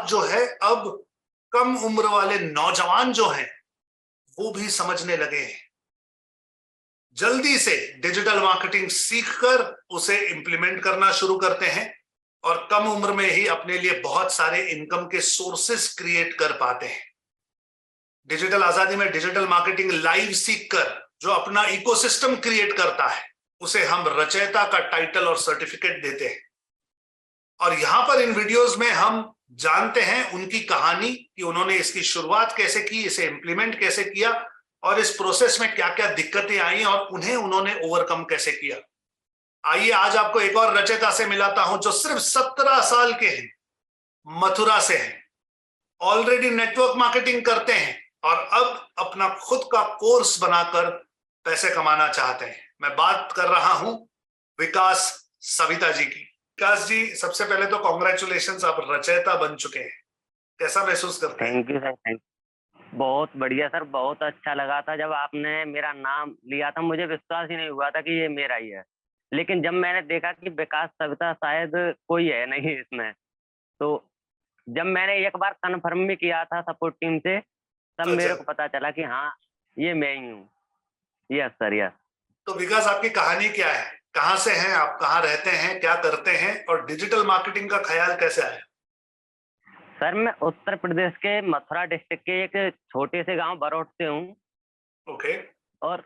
बात जो है अब कम उम्र वाले नौजवान जो हैं वो भी समझने लगे हैं। जल्दी से डिजिटल मार्केटिंग सीखकर उसे इंप्लीमेंट करना शुरू करते हैं और कम उम्र में ही अपने लिए बहुत सारे इनकम के सोर्सेस क्रिएट कर पाते हैं। डिजिटल आजादी में डिजिटल मार्केटिंग लाइव सीखकर जो अपना इकोसिस्टम क्रिएट करता है उसे हम रचयिता का टाइटल और सर्टिफिकेट देते हैं। और यहां पर इन वीडियोस में हम जानते हैं उनकी कहानी कि उन्होंने इसकी शुरुआत कैसे की, इसे इंप्लीमेंट कैसे किया और इस प्रोसेस में क्या क्या दिक्कतें आई और उन्हें उन्होंने ओवरकम कैसे किया। आइए आज आपको एक और रचयिता से मिलाता हूं जो सिर्फ 17 साल के हैं, मथुरा से हैं, ऑलरेडी नेटवर्क मार्केटिंग करते हैं और अब अपना खुद का कोर्स बनाकर पैसे कमाना चाहते हैं। मैं बात कर रहा हूं विकास सविता जी की। विकास जी, सबसे पहले तो कॉन्ग्रेचुलेशंस, आप रचयिता बन चुके हैं। कैसा महसूस करते हैं? थैंक यू सर, थैंक बहुत बढ़िया सर। बहुत अच्छा लगा था जब आपने मेरा नाम लिया था, मुझे विश्वास ही नहीं हुआ था कि ये मेरा ही है। लेकिन जब मैंने देखा कि विकास सविता शायद कोई है नहीं इसमें, तो जब मैंने एक बार कन्फर्म भी किया था सपोर्ट टीम से, तब अच्छा, मेरे को पता चला कि हाँ, ये मैं ही हूँ। Yes sir, yes. तो विकास आपकी कहानी क्या है? कहाँ से हैं आप, कहाँ रहते हैं, क्या करते हैं और डिजिटल मार्केटिंग का ख्याल कैसे आया? सर मैं उत्तर प्रदेश के मथुरा डिस्ट्रिक्ट के एक छोटे से गांव बरौट से हूँ। ओके। और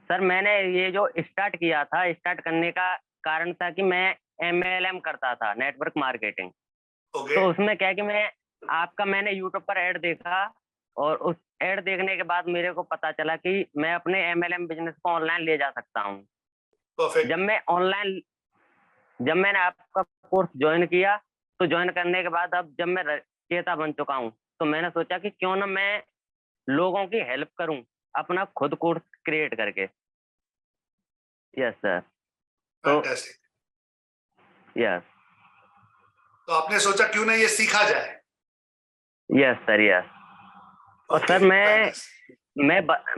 सर मैंने ये जो स्टार्ट किया था, स्टार्ट करने का कारण था कि मैं एमएलएम करता था, नेटवर्क मार्केटिंग। ओके। तो उसमें क्या है कि मैंने यूट्यूब पर ऐड देखा और उस ऐड देखने के बाद मेरे को पता चला कि मैं अपने एमएलएम बिजनेस को ऑनलाइन ले जा सकता हूँ। परफेक्ट। जब मैं ऑनलाइन जब मैंने आपका कोर्स ज्वाइन किया, तो ज्वाइन करने के बाद अब जब मैं रचयिता बन चुका हूँ, तो मैंने सोचा कि क्यों ना मैं लोगों की हेल्प करूँ अपना खुद कोर्स क्रिएट करके। Yes sir. तो फैंटास्टिक। यस। तो आपने सोचा क्यों ना ये सीखा जाए? Yes sir, yes. और ओके, सर फैंटास्टिक।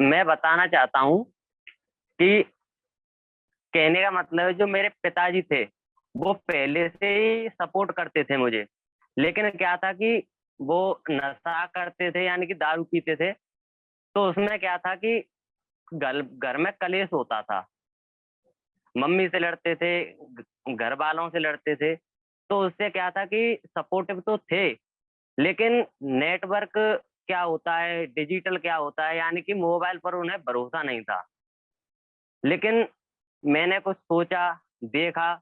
मैं बताना चाहता हूँ कि कहने का मतलब है, जो मेरे पिताजी थे वो पहले से ही सपोर्ट करते थे मुझे। लेकिन क्या था कि वो नशा करते थे, यानी कि दारू पीते थे। तो उसमें क्या था कि घर घर में कलेश होता था, मम्मी से लड़ते थे, घर वालों से लड़ते थे। तो उससे क्या था कि सपोर्टिव तो थे, लेकिन नेटवर्क क्या होता है, डिजिटल क्या होता है, यानी कि मोबाइल पर उन्हें भरोसा नहीं था। लेकिन मैंने कुछ सोचा, देखा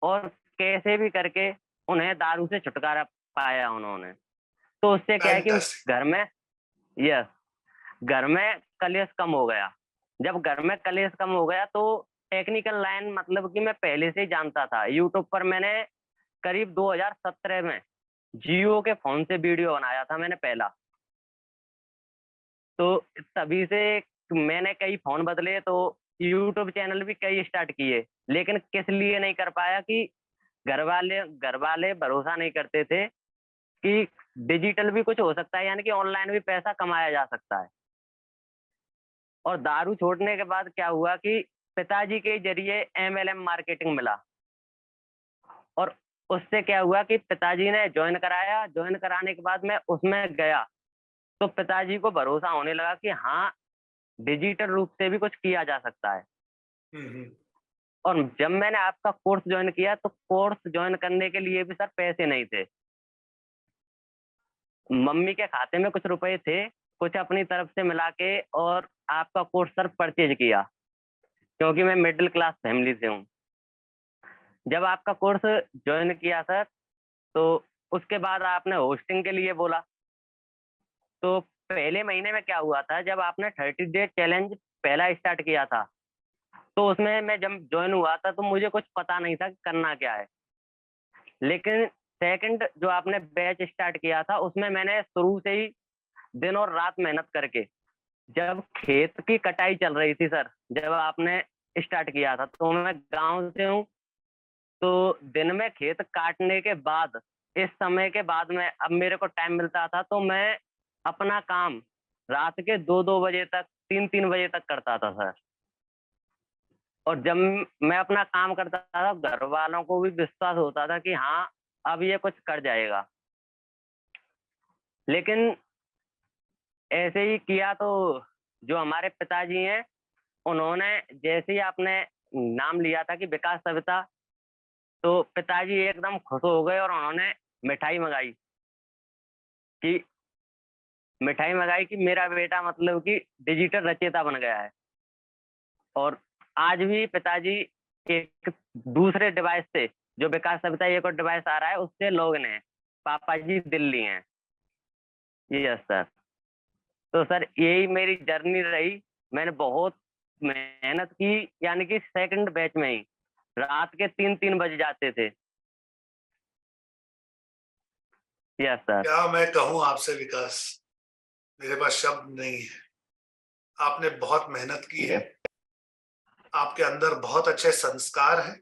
और कैसे भी करके उन्हें दारू से छुटकारा पाया उन्होंने। तो उससे क्या है कि फैंटास्टिक। घर में, यस, घर में कलेश कम हो गया। जब घर में कलेश कम हो गया तो टेक्निकल लाइन, मतलब कि मैं पहले से ही जानता था। यूट्यूब पर मैंने करीब 2017 में जियो के फोन से वीडियो बनाया था मैंने पहला। तो तभी से मैंने कई फोन बदले, तो यूट्यूब चैनल भी कई स्टार्ट किए। लेकिन किस लिए नहीं कर पाया कि घर वाले भरोसा नहीं करते थे कि डिजिटल भी कुछ हो सकता है, यानी कि ऑनलाइन भी पैसा कमाया जा सकता है। और दारू छोड़ने के बाद क्या हुआ कि पिताजी के जरिए एमएलएम मार्केटिंग मिला। और उससे क्या हुआ कि पिताजी ने ज्वाइन कराया, ज्वाइन कराने के बाद मैं उसमें गया, तो पिताजी को भरोसा होने लगा कि हाँ, डिजिटल रूप से भी कुछ किया जा सकता है। हम्म। और जब मैंने आपका कोर्स ज्वाइन किया, तो कोर्स ज्वाइन करने के लिए भी सर पैसे नहीं थे। मम्मी के खाते में कुछ रुपए थे, कुछ अपनी तरफ से मिला के, और आपका कोर्स सर परचेज किया, क्योंकि मैं मिडिल क्लास फैमिली से हूँ। जब आपका कोर्स ज्वाइन किया सर, तो उसके बाद आपने होस्टिंग के लिए बोला। तो पहले महीने में क्या हुआ था, जब आपने 30 डे चैलेंज पहला स्टार्ट किया था, तो उसमें मैं जब ज्वाइन हुआ था तो मुझे कुछ पता नहीं था कि करना क्या है। लेकिन सेकंड जो आपने बैच स्टार्ट किया था, उसमें मैंने शुरू से ही दिन और रात मेहनत करके, जब खेत की कटाई चल रही थी सर, जब आपने स्टार्ट किया था, तो मैं गांव से हूँ। तो दिन में खेत काटने के बाद, इस समय के बाद में अब मेरे को टाइम मिलता था, तो मैं अपना काम रात के 2-2 बजे तक, 3-3 बजे तक करता था सर। और जब मैं अपना काम करता था, घर वालों को भी विश्वास होता था कि हाँ, अब ये कुछ कर जाएगा। लेकिन ऐसे ही किया तो जो हमारे पिताजी हैं, उन्होंने जैसे ही आपने नाम लिया था कि विकास सविता, तो पिताजी एकदम खुश हो गए और उन्होंने मिठाई मंगाई कि मेरा बेटा मतलब कि डिजिटल रचयिता बन गया है। और आज भी पिताजी एक दूसरे डिवाइस से, जो विकास सविता एक और डिवाइस आ रहा है, उससे लॉगिन है। पापा जी दिल्ली हैं। Yes sir. तो सर यही मेरी जर्नी रही। मैंने बहुत मेहनत की, यानी कि सेकंड बैच में ही रात के 3-3 बज जाते थे। Yes sir. क्या मैं कहूं आपसे विकास, मेरे पास शब्द नहीं है। आपने बहुत मेहनत की है, आपके अंदर बहुत अच्छे संस्कार हैं।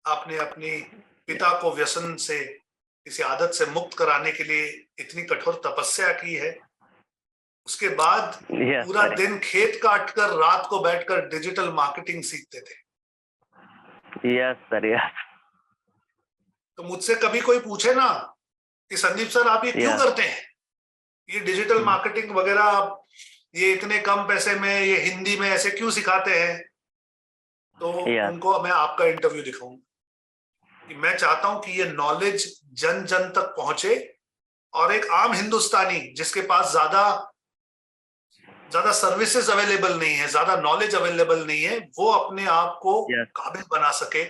आपने अपनी पिता को व्यसन से, किसी आदत से मुक्त कराने के लिए इतनी कठोर तपस्या की है। उसके बाद यस पूरा सर। दिन खेत काट कर रात को बैठकर डिजिटल मार्केटिंग सीखते थे। Yes sir. यस। तो मुझसे कभी कोई पूछे ना कि संदीप सर आप ये क्यों यस। करते हैं, ये डिजिटल मार्केटिंग वगैरह आप ये इतने कम पैसे में, ये हिंदी में ऐसे क्यों सिखाते हैं, तो यस। उनको मैं आपका इंटरव्यू दिखाऊंगा कि मैं चाहता हूं कि ये नॉलेज जन जन तक पहुंचे, और एक आम हिंदुस्तानी जिसके पास ज्यादा सर्विसेज अवेलेबल नहीं है, ज्यादा नॉलेज अवेलेबल नहीं है, वो अपने आप को यस। काबिल बना सके।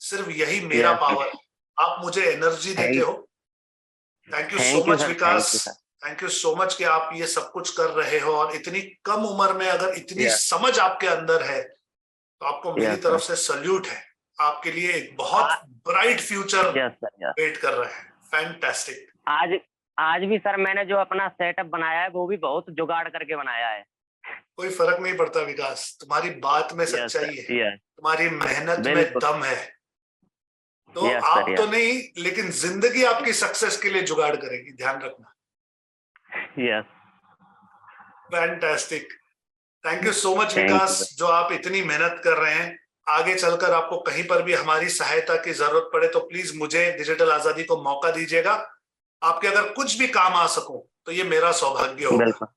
सिर्फ यही मेरा यस। पावर है। आप मुझे एनर्जी देते हो। Thank you so thank you much sir. Vikas. Thank you sir. Thank you so much कि आप ये सब कुछ कर रहे हो, और इतनी कम उम्र में अगर इतनी यस। समझ आपके अंदर है, तो आपको मेरी यस तरफ सर। से सल्यूट है। आपके लिए एक बहुत bright future yes sir. Yes. Wait कर रहा है। फैंटास्टिक। आज आज भी सर मैंने जो अपना सेटअप बनाया है, वो भी बहुत जुगाड़ करके बनाया है। कोई फर्क नहीं पड़ता विकास, तुम्हारी बात में यस सच्चाई है, सर। यस। तुम्हारी मेहनत में बिल्कुल। दम है। तो यस सर। आप तो यस। नहीं, लेकिन जिंदगी आपकी सक्सेस के लिए जुगाड़ करेगी, ध्यान रखना। Yes. Fantastic. Thank you so much thank you Vikas, sir. जो आप इतनी मेहनत कर रहे हैं। आगे चलकर आपको कहीं पर भी हमारी सहायता की जरूरत पड़े तो प्लीज मुझे डिजिटल आजादी को मौका दीजिएगा। आपके अगर कुछ भी काम आ सकूं तो ये मेरा सौभाग्य होगा। बिल्कुल।